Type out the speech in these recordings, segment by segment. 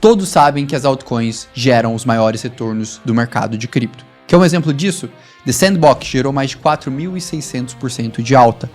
Todos sabem que as altcoins geram os maiores retornos do mercado de cripto. Quer um exemplo disso? The Sandbox gerou mais de 4.600% de alta.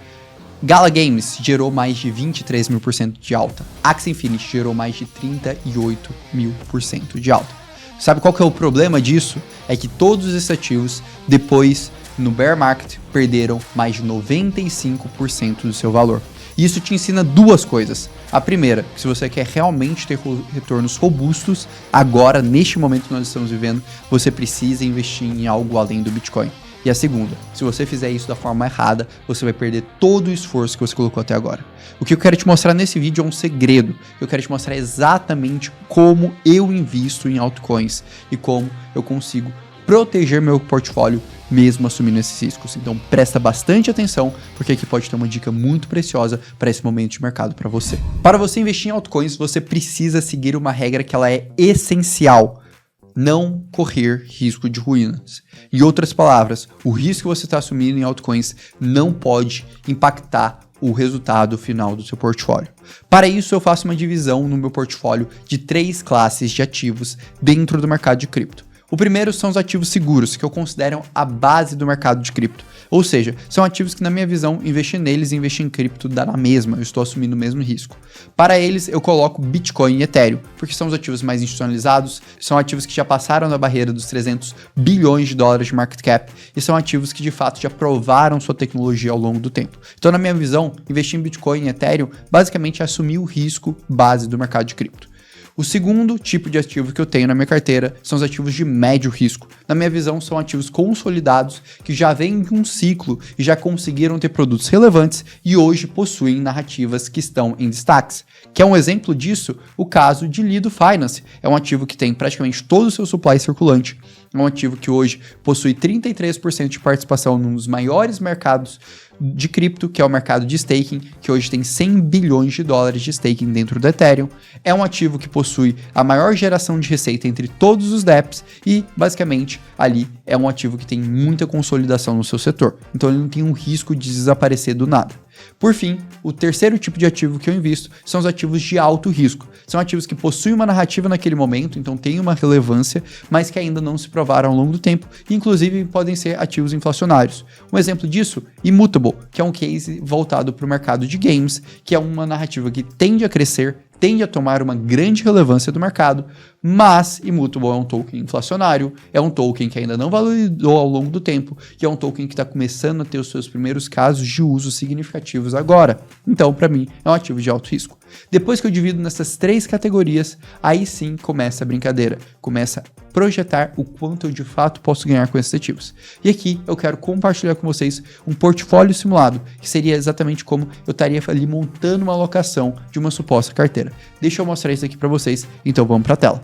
Gala Games gerou mais de 23.000% de alta. Axie Infinity gerou mais de 38.000% de alta. Sabe qual que é o problema disso? É que todos esses ativos, depois, no bear market, perderam mais de 95% do seu valor. E isso te ensina duas coisas. A primeira, que se você quer realmente ter retornos robustos, agora, neste momento que nós estamos vivendo, você precisa investir em algo além do Bitcoin. E a segunda, se você fizer isso da forma errada, você vai perder todo o esforço que você colocou até agora. O que eu quero te mostrar nesse vídeo é um segredo. Eu quero te mostrar exatamente como eu invisto em altcoins e como eu consigo proteger meu portfólio mesmo assumindo esses riscos. Então presta bastante atenção, porque aqui pode ter uma dica muito preciosa para esse momento de mercado para você. Para você investir em altcoins, você precisa seguir uma regra que ela é essencial: não correr risco de ruínas. Em outras palavras, o risco que você está assumindo em altcoins não pode impactar o resultado final do seu portfólio. Para isso, eu faço uma divisão no meu portfólio de 3 classes de ativos dentro do mercado de cripto. O primeiro são os ativos seguros, que eu considero a base do mercado de cripto. Ou seja, são ativos que, na minha visão, investir neles e investir em cripto dá na mesma, eu estou assumindo o mesmo risco. Para eles, eu coloco Bitcoin e Ethereum, porque são os ativos mais institucionalizados, são ativos que já passaram da barreira dos 300 bilhões de dólares de market cap e são ativos que, de fato, já provaram sua tecnologia ao longo do tempo. Então, na minha visão, investir em Bitcoin e Ethereum basicamente é assumir o risco base do mercado de cripto. O segundo tipo de ativo que eu tenho na minha carteira são os ativos de médio risco. Na minha visão, são ativos consolidados que já vêm de um ciclo e já conseguiram ter produtos relevantes e hoje possuem narrativas que estão em destaques. Que é um exemplo disso, o caso de Lido Finance. É um ativo que tem praticamente todo o seu supply circulante. É um ativo que hoje possui 33% de participação num dos maiores mercados de cripto, que é o mercado de staking, que hoje tem 100 bilhões de dólares de staking dentro do Ethereum. É um ativo que possui a maior geração de receita entre todos os dApps e, basicamente, ali é um ativo que tem muita consolidação no seu setor. Então ele não tem um risco de desaparecer do nada. Por fim, o terceiro tipo de ativo que eu invisto são os ativos de alto risco. São ativos que possuem uma narrativa naquele momento, então têm uma relevância, mas que ainda não se provaram ao longo do tempo e, inclusive, podem ser ativos inflacionários. Um exemplo disso, Immutable, que é um case voltado para o mercado de games, que é uma narrativa que tende a crescer, tende a tomar uma grande relevância do mercado, mas Immutable é um token inflacionário, é um token que ainda não valorizou ao longo do tempo e é um token que está começando a ter os seus primeiros casos de uso significativos agora. Então, para mim, é um ativo de alto risco. Depois que eu divido nessas 3 categorias, aí sim começa a brincadeira, começa a projetar o quanto eu de fato posso ganhar com esses ativos. E aqui eu quero compartilhar com vocês um portfólio simulado, que seria exatamente como eu estaria ali montando uma alocação de uma suposta carteira. Deixa eu mostrar isso aqui para vocês, então vamos para a tela.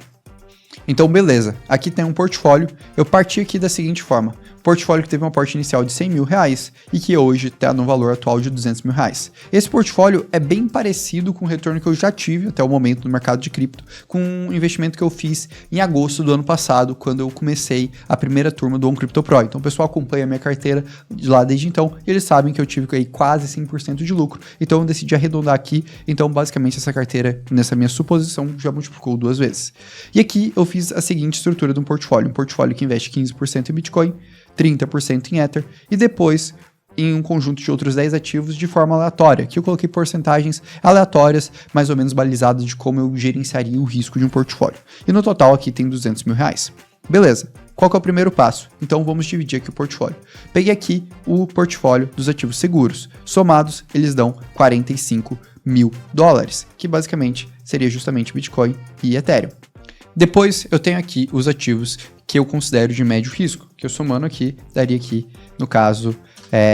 Então beleza, aqui tem um portfólio, eu parti aqui da seguinte forma: portfólio que teve um aporte inicial de 100 mil reais e que hoje está no valor atual de 200 mil reais. Esse portfólio é bem parecido com o retorno que eu já tive até o momento no mercado de cripto, com um investimento que eu fiz em agosto do ano passado, quando eu comecei a primeira turma do OnCryptoPro. Então o pessoal acompanha a minha carteira de lá desde então, e eles sabem que eu tive aí quase 100% de lucro, então eu decidi arredondar aqui. Então basicamente essa carteira, nessa minha suposição, já multiplicou 2 vezes. E aqui eu fiz a seguinte estrutura de um portfólio que investe 15% em Bitcoin, 30% em Ether e depois em um conjunto de outros 10 ativos de forma aleatória, que eu coloquei porcentagens aleatórias, mais ou menos balizadas de como eu gerenciaria o risco de um portfólio. E no total aqui tem 200 mil reais. Beleza, qual que é o primeiro passo? Então vamos dividir aqui o portfólio. Peguei aqui o portfólio dos ativos seguros, somados eles dão 45 mil dólares, que basicamente seria justamente Bitcoin e Ethereum. Depois eu tenho aqui os ativos que eu considero de médio risco, que eu somando aqui, daria aqui, no caso,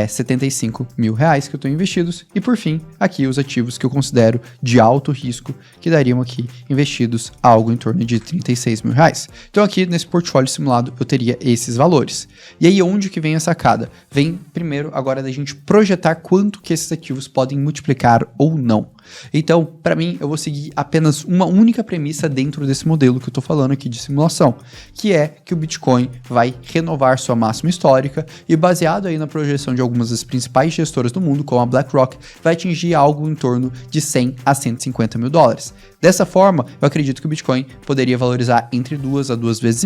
75 mil reais que eu estou investidos. E por fim, aqui os ativos que eu considero de alto risco, que dariam aqui investidos algo em torno de 36 mil reais. Então aqui nesse portfólio simulado eu teria esses valores. E aí onde que vem a sacada? Vem primeiro agora da gente projetar quanto que esses ativos podem multiplicar ou não. Então, para mim, eu vou seguir apenas uma única premissa dentro desse modelo que eu estou falando aqui de simulação, que é que o Bitcoin vai renovar sua máxima histórica e, baseado aí na projeção de algumas das principais gestoras do mundo, como a BlackRock, vai atingir algo em torno de 100 a 150 mil dólares. Dessa forma, eu acredito que o Bitcoin poderia valorizar entre 2 a 2,5 vezes,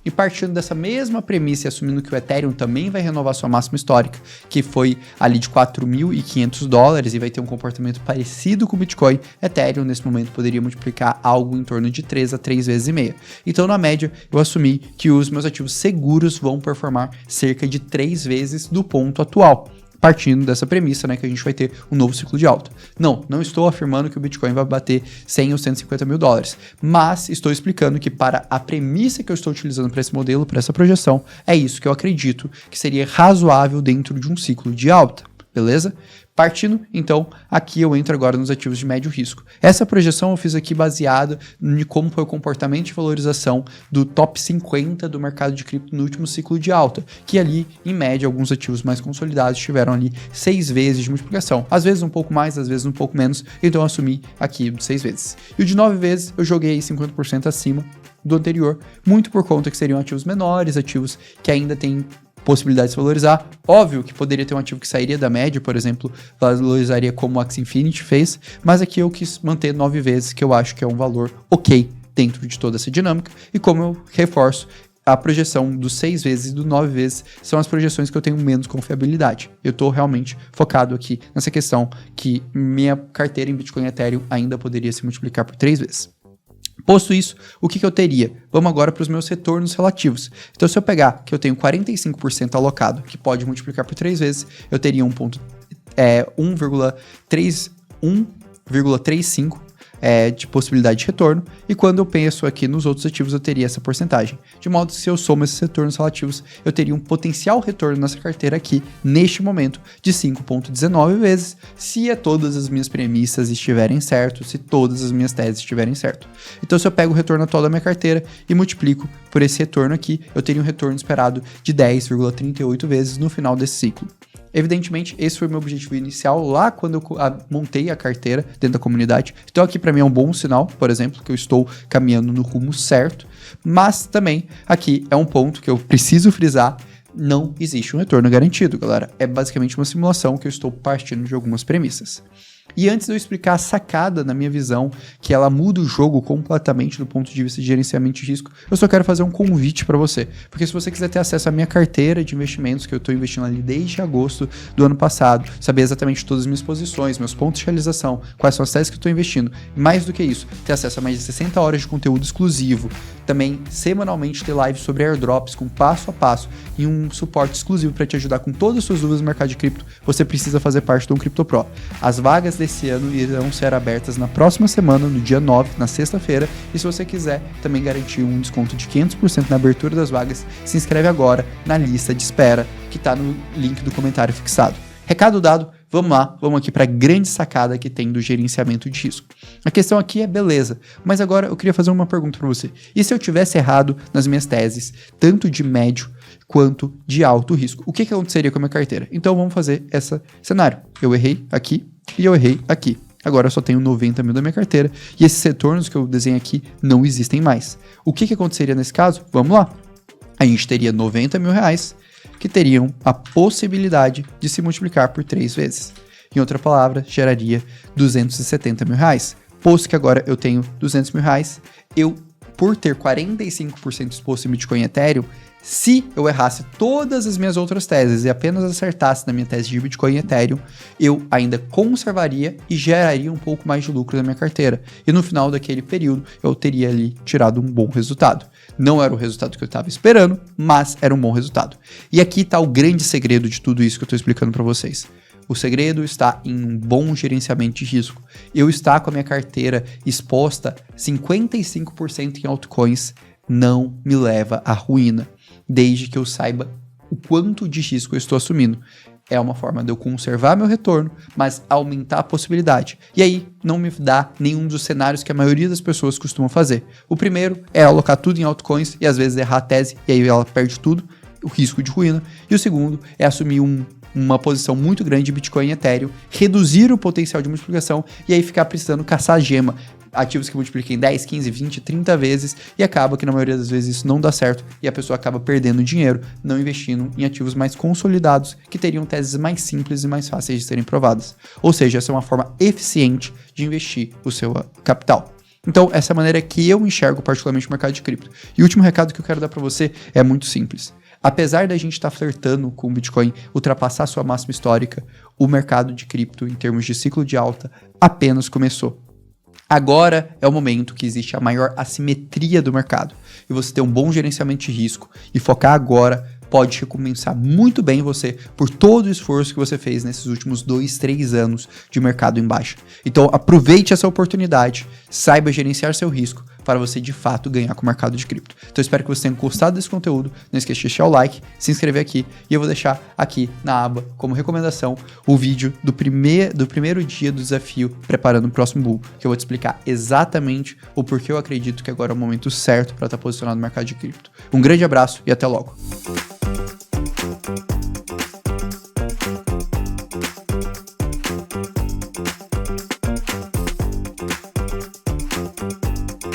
e partindo dessa mesma premissa e assumindo que o Ethereum também vai renovar sua máxima histórica, que foi ali de $4.500 e vai ter um comportamento parecido com o Bitcoin, Ethereum nesse momento poderia multiplicar algo em torno de 3 a 3,5 vezes. Então, na média, eu assumi que os meus ativos seguros vão performar cerca de 3 vezes do ponto atual. Partindo dessa premissa, né, que a gente vai ter um novo ciclo de alta. Não estou afirmando que o Bitcoin vai bater 100 ou 150 mil dólares, mas estou explicando que para a premissa que eu estou utilizando para esse modelo, para essa projeção, é isso que eu acredito que seria razoável dentro de um ciclo de alta, beleza? Partindo, então, aqui eu entro agora nos ativos de médio risco. Essa projeção eu fiz aqui baseada em como foi o comportamento de valorização do top 50 do mercado de cripto no último ciclo de alta, que ali, em média, alguns ativos mais consolidados tiveram ali 6 vezes de multiplicação. Às vezes um pouco mais, às vezes um pouco menos, então eu assumi aqui de 6 vezes. E o de 9 vezes eu joguei 50% acima do anterior, muito por conta que seriam ativos menores, ativos que ainda têm possibilidade de se valorizar. Óbvio que poderia ter um ativo que sairia da média, por exemplo, valorizaria como o Axie Infinity fez, mas aqui eu quis manter 9 vezes, que eu acho que é um valor ok dentro de toda essa dinâmica, e como eu reforço, a projeção dos 6 vezes e do 9 vezes são as projeções que eu tenho menos confiabilidade. Eu estou realmente focado aqui nessa questão que minha carteira em Bitcoin e Ethereum ainda poderia se multiplicar por 3 vezes. Posto isso, o que eu teria? Vamos agora para os meus retornos relativos. Então, se eu pegar que eu tenho 45% alocado, que pode multiplicar por 3 vezes, eu teria 1,35 de possibilidade de retorno, e quando eu penso aqui nos outros ativos, eu teria essa porcentagem. De modo que se eu somo esses retornos relativos, eu teria um potencial retorno nessa carteira aqui, neste momento, de 5,19 vezes, se todas as minhas premissas estiverem certo, se todas as minhas teses estiverem certo. Então, se eu pego o retorno atual da minha carteira e multiplico por esse retorno aqui, eu teria um retorno esperado de 10,38 vezes no final desse ciclo. Evidentemente, esse foi o meu objetivo inicial lá quando eu montei a carteira dentro da comunidade. Então aqui para mim é um bom sinal, por exemplo, que eu estou caminhando no rumo certo. Mas também aqui é um ponto que eu preciso frisar: não existe um retorno garantido, galera. É basicamente uma simulação que eu estou partindo de algumas premissas. E antes de eu explicar a sacada, na minha visão, que ela muda o jogo completamente do ponto de vista de gerenciamento de risco, eu só quero fazer um convite para você. Porque se você quiser ter acesso à minha carteira de investimentos, que eu estou investindo ali desde agosto do ano passado, saber exatamente todas as minhas posições, meus pontos de realização, quais são as teses que eu estou investindo, e mais do que isso, ter acesso a mais de 60 horas de conteúdo exclusivo, também semanalmente ter lives sobre airdrops com passo a passo e um suporte exclusivo para te ajudar com todas as suas dúvidas no mercado de cripto, você precisa fazer parte do Crypto Pro. As vagas desse ano irão ser abertas na próxima semana, no dia 9, na sexta-feira, e se você quiser também garantir um desconto de 500% na abertura das vagas, se inscreve agora na lista de espera que está no link do comentário fixado. Recado dado, vamos lá, vamos aqui para a grande sacada que tem do gerenciamento de risco. A questão aqui é beleza, mas agora eu queria fazer uma pergunta para você. E se eu tivesse errado nas minhas teses, tanto de médio quanto de alto risco? O que aconteceria com a minha carteira? Então vamos fazer esse cenário. Eu errei aqui e eu errei aqui. Agora eu só tenho 90 mil da minha carteira e esses retornos que eu desenho aqui não existem mais. O que aconteceria nesse caso? Vamos lá. A gente teria 90 mil reais que teriam a possibilidade de se multiplicar por 3 vezes. Em outra palavra, geraria 270 mil reais. Posto que agora eu tenho 200 mil reais, eu, por ter 45% exposto em Bitcoin e Ethereum, se eu errasse todas as minhas outras teses e apenas acertasse na minha tese de Bitcoin e Ethereum, eu ainda conservaria e geraria um pouco mais de lucro na minha carteira. E no final daquele período, eu teria ali tirado um bom resultado. Não era o resultado que eu estava esperando, mas era um bom resultado. E aqui está o grande segredo de tudo isso que eu estou explicando para vocês. O segredo está em um bom gerenciamento de risco. Eu estar com a minha carteira exposta 55% em altcoins não me leva à ruína, desde que eu saiba o quanto de risco eu estou assumindo. É uma forma de eu conservar meu retorno, mas aumentar a possibilidade. E aí, não me dá nenhum dos cenários que a maioria das pessoas costumam fazer. O primeiro é alocar tudo em altcoins e às vezes errar a tese, e aí ela perde tudo, o risco de ruína. E o segundo é assumir uma posição muito grande de Bitcoin e Ethereum, reduzir o potencial de multiplicação e aí ficar precisando caçar gema, ativos que multipliquem 10, 15, 20, 30 vezes, e acaba que na maioria das vezes isso não dá certo e a pessoa acaba perdendo dinheiro, não investindo em ativos mais consolidados que teriam teses mais simples e mais fáceis de serem provadas. Ou seja, essa é uma forma eficiente de investir o seu capital. Então, essa é a maneira que eu enxergo particularmente o mercado de cripto. E o último recado que eu quero dar para você é muito simples. Apesar da gente estar flertando com o Bitcoin ultrapassar sua máxima histórica, o mercado de cripto, em termos de ciclo de alta, apenas começou. Agora é o momento que existe a maior assimetria do mercado. E você ter um bom gerenciamento de risco e focar agora pode recompensar muito bem você por todo o esforço que você fez nesses últimos 2, 3 anos de mercado em baixa. Então aproveite essa oportunidade, saiba gerenciar seu risco para você de fato ganhar com o mercado de cripto. Então espero que você tenha gostado desse conteúdo, não esqueça de deixar o like, se inscrever aqui e eu vou deixar aqui na aba como recomendação o vídeo do primeiro dia do desafio preparando o próximo bull, que eu vou te explicar exatamente o porquê eu acredito que agora é o momento certo para estar posicionado no mercado de cripto. Um grande abraço e até logo!